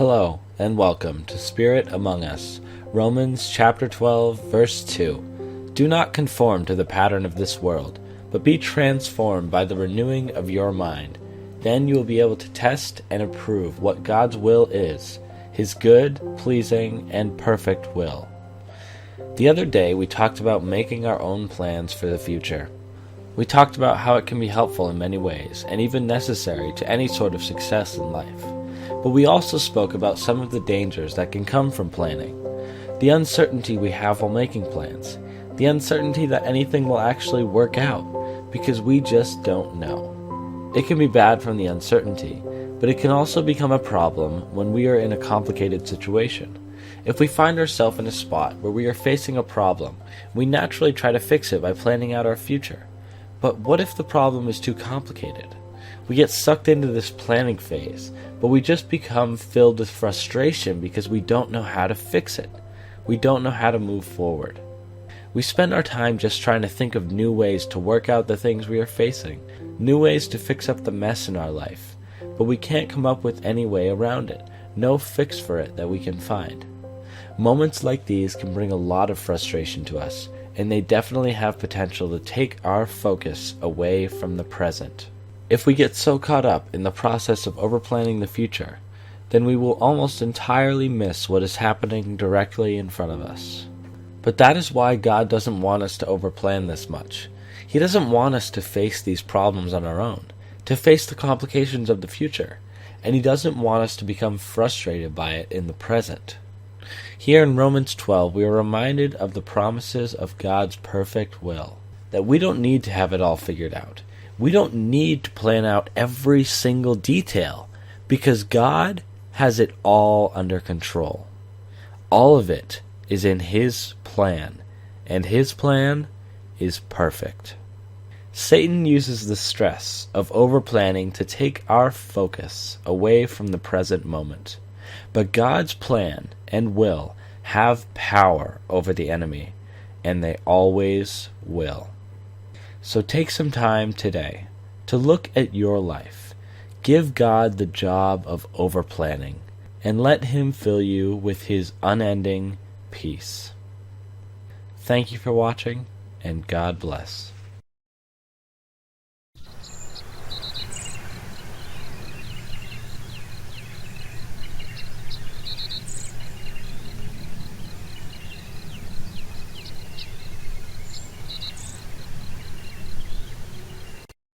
Hello, and welcome to Spirit Among Us, Romans chapter 12, verse 2. Do not conform to the pattern of this world, but be transformed by the renewing of your mind. Then you will be able to test and approve what God's will is, His good, pleasing, and perfect will. The other day we talked about making our own plans for the future. We talked about how it can be helpful in many ways, and even necessary to any sort of success in life. But we also spoke about some of the dangers that can come from planning. The uncertainty we have while making plans. The uncertainty that anything will actually work out, because we just don't know. It can be bad from the uncertainty, but it can also become a problem when we are in a complicated situation. If we find ourselves in a spot where we are facing a problem, we naturally try to fix it by planning out our future. But what if the problem is too complicated? We get sucked into this planning phase, but we just become filled with frustration because we don't know how to fix it. We don't know how to move forward. We spend our time just trying to think of new ways to work out the things we are facing, new ways to fix up the mess in our life, but we can't come up with any way around it, no fix for it that we can find. Moments like these can bring a lot of frustration to us, and they definitely have potential to take our focus away from the present. If we get so caught up in the process of overplanning the future, then we will almost entirely miss what is happening directly in front of us. But that is why God doesn't want us to overplan this much. He doesn't want us to face these problems on our own, to face the complications of the future, and He doesn't want us to become frustrated by it in the present. Here in Romans 12, we are reminded of the promises of God's perfect will, that we don't need to have it all figured out. We don't need to plan out every single detail, because God has it all under control. All of it is in His plan, and His plan is perfect. Satan uses the stress of overplanning to take our focus away from the present moment. But God's plan and will have power over the enemy, and they always will. So take some time today to look at your life. Give God the job of overplanning, and let Him fill you with His unending peace. Thank you for watching, and God bless.